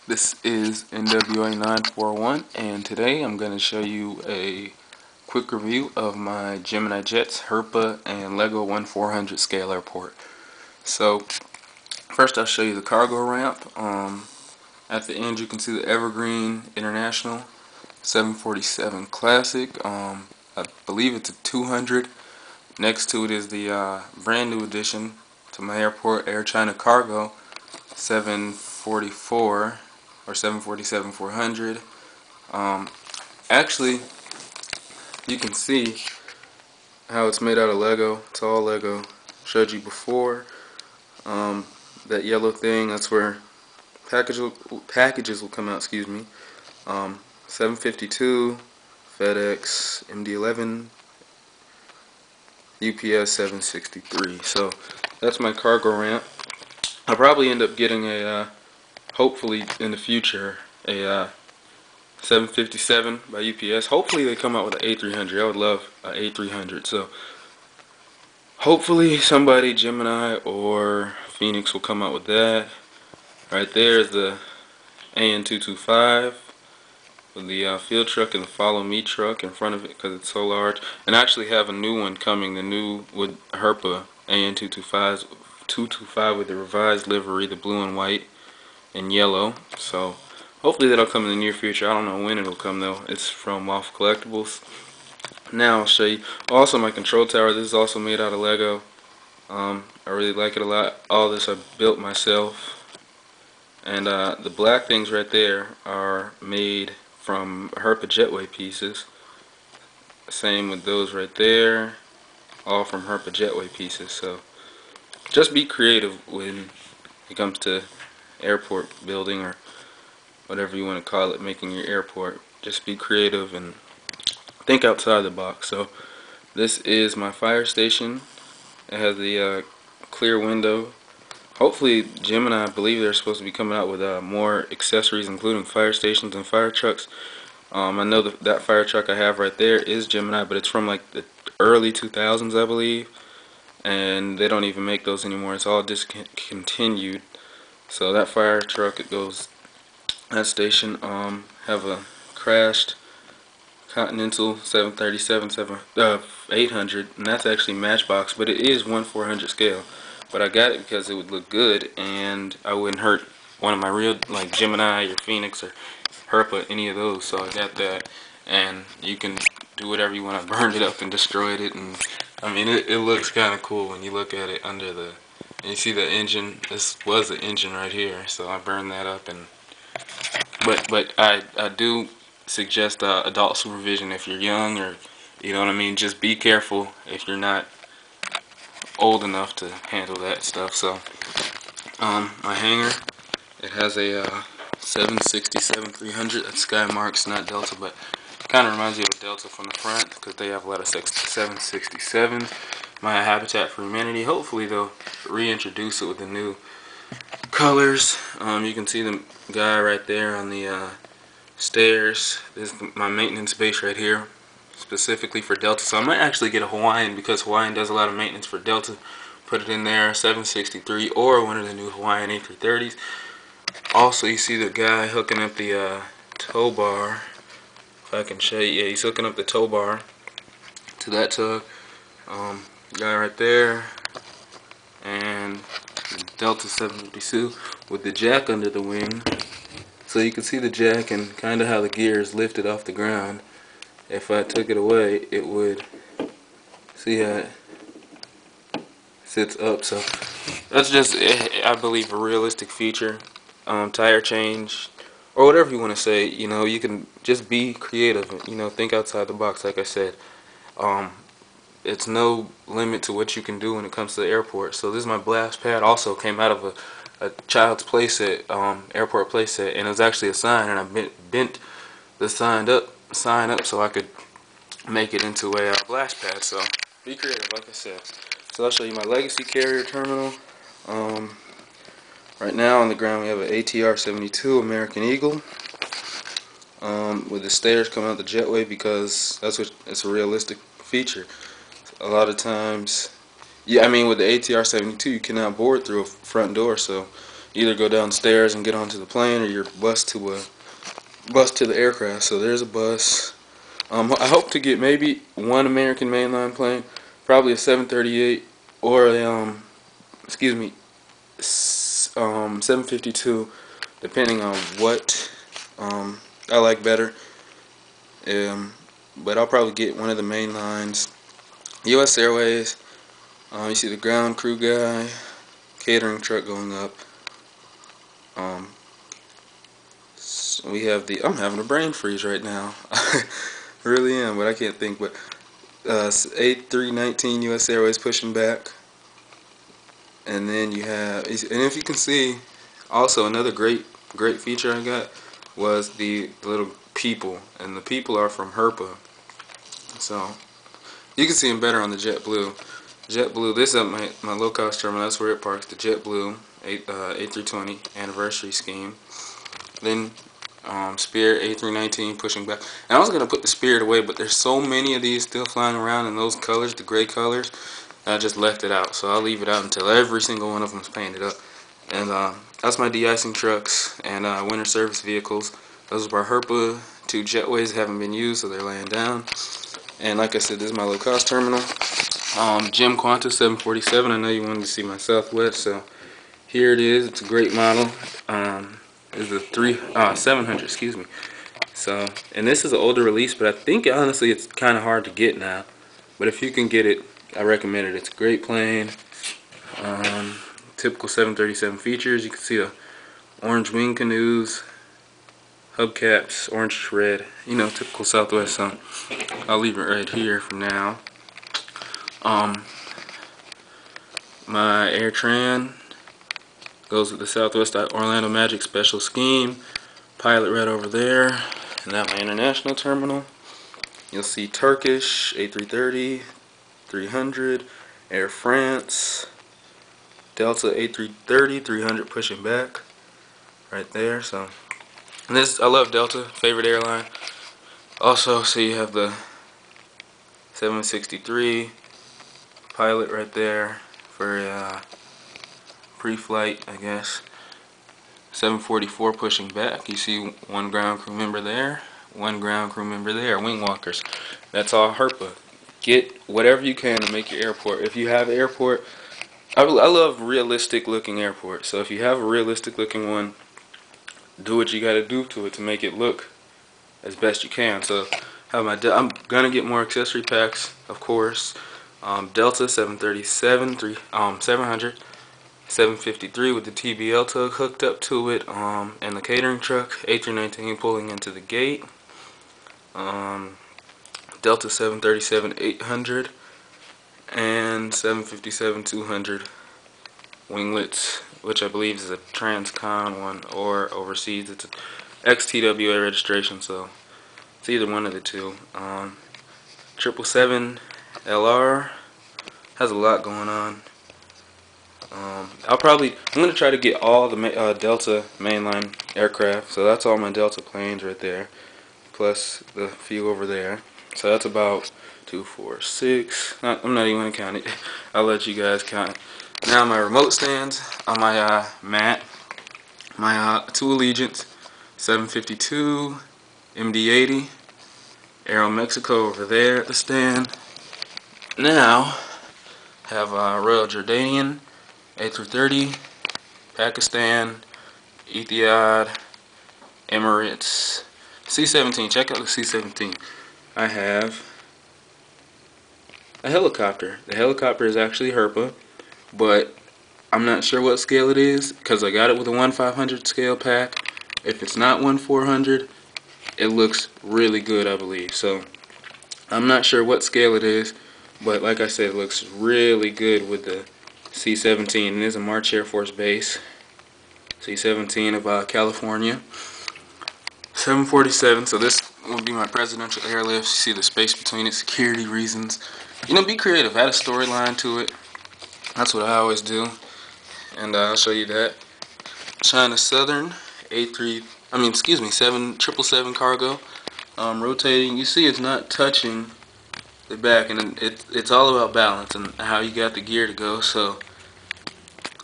This is NWA 941, and today I'm going to show you a quick review of my Gemini Jets, Herpa, and Lego 1/400 scale airport. So first I'll show you the cargo ramp. At the end you can see the Evergreen International 747 Classic. I believe it's a 200. Next to it is the brand new addition to my airport, Air China Cargo 744 or 747 400. Actually, you can see how it's made out of Lego. It's all Lego. Showed you before. That yellow thing, that's where packages will come out. Excuse me. 752, FedEx, MD11, UPS 763. So that's my cargo ramp. I'll probably end up getting a, hopefully in the future, a 757 by UPS. Hopefully they come out with an A300. I would love an A300. So hopefully somebody, Gemini or Phoenix, will come out with that. Right there is the AN225 with the field truck and the follow me truck in front of it because it's so large. And I actually have a new one coming, the new with Herpa AN225 with the revised livery, the blue and white and yellow. So hopefully that'll come in the near future. I don't know when it'll come though. It's from Off Collectibles. Now I'll show you. Also my control tower. This is also made out of Lego. I really like it a lot. All this I built myself. And the black things right there are made from Herpa Jetway pieces. Same with those right there. All from Herpa Jetway pieces. So just be creative when it comes to airport building or whatever you want to call it, making your airport. Just be creative and think outside the box. So this is my fire station. It has the clear window. Hopefully Gemini, I believe they're supposed to be coming out with more accessories including fire stations and fire trucks. I know that fire truck I have right there is Gemini, but it's from like the early 2000s I believe, and they don't even make those anymore. It's all discontinued. So that fire truck, it goes that station. Have a crashed Continental 737 800, and that's actually Matchbox, but it is 1/400 scale. But I got it because it would look good, and I wouldn't hurt one of my real, like Gemini or Phoenix or Herpa, any of those. So I got that, and you can do whatever you want. I burned it up and destroyed it, and I mean it looks kind of cool when you look at it under the. And you see the engine. This was the engine right here, so I burned that up, and but I do suggest adult supervision if you're young, or you know what I mean. Just be careful if you're not old enough to handle that stuff. So my hanger, it has a 767-300. That's Skymarks, not Delta, but kind of reminds you of Delta from the front because they have a lot of 767. My Habitat for Humanity. Hopefully they'll reintroduce it with the new colors. You can see the guy right there on the stairs. This is my maintenance base right here, specifically for Delta. So I might actually get a Hawaiian because Hawaiian does a lot of maintenance for Delta. Put it in there, 763 or one of the new Hawaiian A330s. Also, you see the guy hooking up the tow bar. If I can show you, yeah, he's hooking up the tow bar to that tug. Guy right there, and the Delta 752 with the jack under the wing. So you can see the jack and kind of how the gear is lifted off the ground. If I took it away, it would, see how it sits up. So that's just, I believe, a realistic feature. Tire change or whatever you want to say. You know, you can just be creative. You know, think outside the box. Like I said, it's no limit to what you can do when it comes to the airport. So this is my blast pad. Also came out of a child's playset, airport playset, and it was actually a sign, and I bent the sign up so I could make it into a blast pad. So be creative, like I said. So I'll show you my legacy carrier terminal. Right now on the ground we have an ATR 72 American Eagle, with the stairs coming out the jetway because that's what it's a realistic feature. A lot of times, yeah, I mean with the ATR 72 you cannot board through a front door, so either go downstairs and get onto the plane, or you're bused to the aircraft. So there's a bus. I hope to get maybe one American mainline plane, probably a 738 or a 752, depending on what I like better. But I'll probably get one of the main lines. U.S. Airways. You see the ground crew guy, catering truck going up. We have the. I'm having a brain freeze right now. Really am, but I can't think. But 8319 U.S. Airways pushing back, and then you have, and if you can see, also another great feature I got was the little people, and the people are from Herpa, so you can see them better on the JetBlue. JetBlue, this is my low cost terminal. That's where it parks. The JetBlue A320 anniversary scheme. Then Spirit A319 pushing back. And I was gonna put the Spirit away, but there's so many of these still flying around in those colors, the gray colors. I just left it out, so I'll leave it out until every single one of them is painted up. And that's my de-icing trucks and winter service vehicles. Those are our Herpa. 2 jetways haven't been used, so they're laying down. And like I said, this is my low cost terminal. Jim Quanta 747. I know you wanted to see my Southwest, so here it is. It's a great model. Is the 700, excuse me. So, and this is an older release, but I think honestly it's kind of hard to get now. But if you can get it, I recommend it. It's a great plane. Typical 737 features. You can see the orange wing canoes, hubcaps, orange red. You know, typical Southwest. So I'll leave it right here for now. My AirTran goes with the Southwest Orlando Magic Special Scheme. Pilot right over there. And now my international terminal. You'll see Turkish, A330, 300, Air France, Delta A330, 300 pushing back. Right there. So, and this, I love Delta, favorite airline. Also, so you have the 763 pilot right there for pre-flight, I guess. 744 pushing back. You see one ground crew member there, one ground crew member there, wing walkers. That's all Herpa. Get whatever you can to make your airport. If you have an airport, I love realistic looking airports. So if you have a realistic looking one, do what you got to do to it to make it look as best you can. So I'm gonna get more accessory packs, of course. Delta 737, 700, 753 with the TBL tug hooked up to it, and the catering truck A319 pulling into the gate. Delta 737 800 and 757 200 winglets, which I believe is a Transcon one, or overseas it's a XTWA registration, so it's either one of the two. 777 LR has a lot going on. I'm gonna try to get all the Delta mainline aircraft, so that's all my Delta planes right there, plus the few over there. So that's about 2, 4, 6. I'm not even gonna count it. I'll let you guys count it. Now my remote stands on my mat. My 2 Allegiants, 752, MD-80, Aero Mexico over there at the stand. Now have Royal Jordanian, A330, Pakistan, Etihad, Emirates, C-17. Check out the C-17. I have a helicopter. The helicopter is actually Herpa, but I'm not sure what scale it is because I got it with a 1/500 scale pack. If it's not 1/400, it looks really good, I believe. So I'm not sure what scale it is, but like I said, it looks really good with the C-17. It is a March Air Force base. C-17 of California. 747. So this will be my presidential airlift. You see the space between it, security reasons. You know, be creative. Add a storyline to it. That's what I always do. And I'll show you that. China Southern 777 cargo. Rotating. You see, it's not touching the back, and it's all about balance and how you got the gear to go. So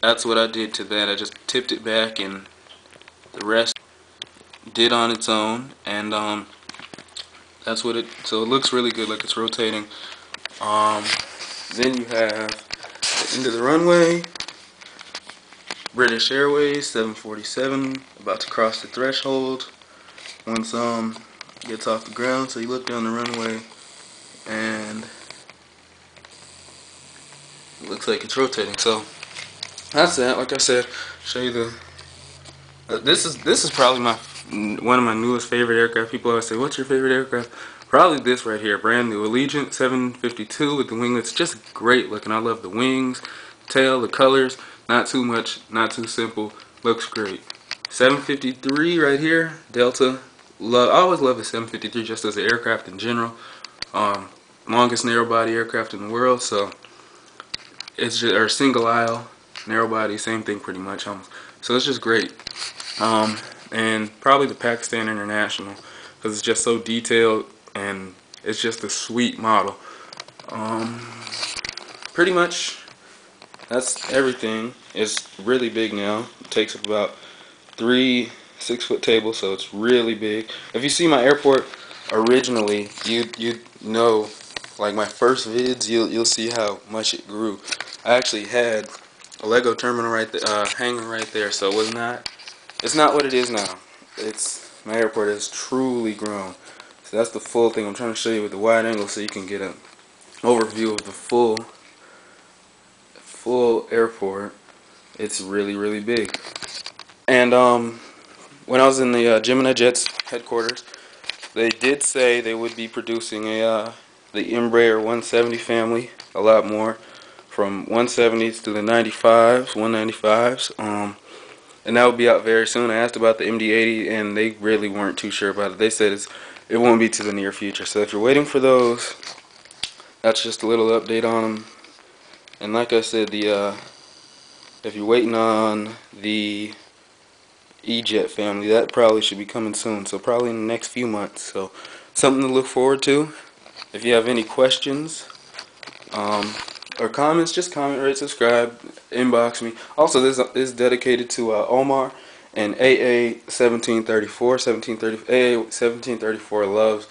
that's what I did to that. I just tipped it back, and the rest did on its own, and that's what it. So it looks really good, like it's rotating. Then you have the end of the runway. British Airways 747 about to cross the threshold. Once gets off the ground, so you look down the runway, and it looks like it's rotating. So that's that. Like I said, show you the. This is probably one of my newest favorite aircraft. People always say, "What's your favorite aircraft?" Probably this right here, brand new Allegiant 752 with the winglets. Just great looking. I love the wings, tail, the colors. Not too much, not too simple. Looks great. 753 right here, Delta. I always love the 753 just as an aircraft in general. Longest narrow body aircraft in the world, so it's just, or single aisle narrow body, same thing pretty much almost. So it's just great. And probably the Pakistan International, because it's just so detailed and it's just a sweet model. Pretty much that's everything. It's really big now. It takes up about 3 6-foot tables, so it's really big. If you see my airport originally, you know, like my first vids, you'll see how much it grew. I actually had a Lego terminal right there, hangar right there, so it's not what it is now. My airport has truly grown. So that's the full thing. I'm trying to show you with the wide angle so you can get an overview of the full airport. It's really, really big. And when I was in the Gemini Jets headquarters, they did say they would be producing the Embraer 170 family, a lot more, from 170s to the 95s, 195s, and that will be out very soon. I asked about the MD-80, and they really weren't too sure about it. They said it won't be to the near future. So if you're waiting for those, that's just a little update on them. And like I said, if you're waiting on the E-Jet family, that probably should be coming soon, so probably in the next few months. So something to look forward to. If you have any questions or comments, just comment, rate, subscribe, inbox me. Also, this is dedicated to Omar and AA 1734. AA 1734 loves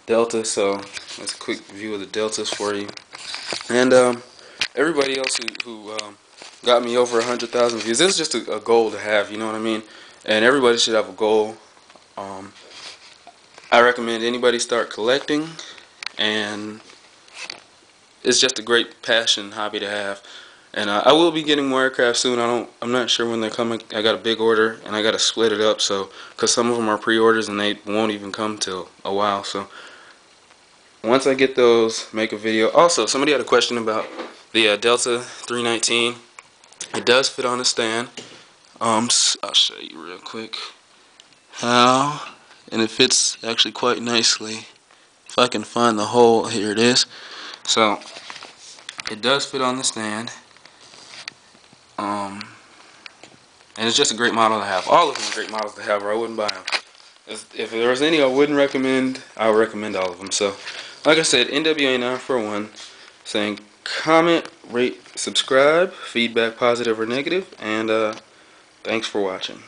Delta, so that's a quick view of the Deltas for you. And everybody else who got me over 100,000 views. This is just a goal to have, you know what I mean? And everybody should have a goal. I recommend anybody start collecting, and it's just a great passion hobby to have. And I will be getting more aircraft soon. I'm not sure when they're coming. I got a big order, and I got to split it up, so because some of them are pre-orders and they won't even come till a while. So once I get those, make a video. Also, somebody had a question about the Delta 319. It does fit on a stand. I'll show you real quick how, and it fits actually quite nicely. If I can find the hole, here it is. So it does fit on the stand. And it's just a great model to have. All of them are great models to have, or I wouldn't buy them. If there was any I wouldn't recommend, I would recommend all of them. So, like I said, NWA941 saying comment, rate, subscribe, feedback positive or negative, and thanks for watching.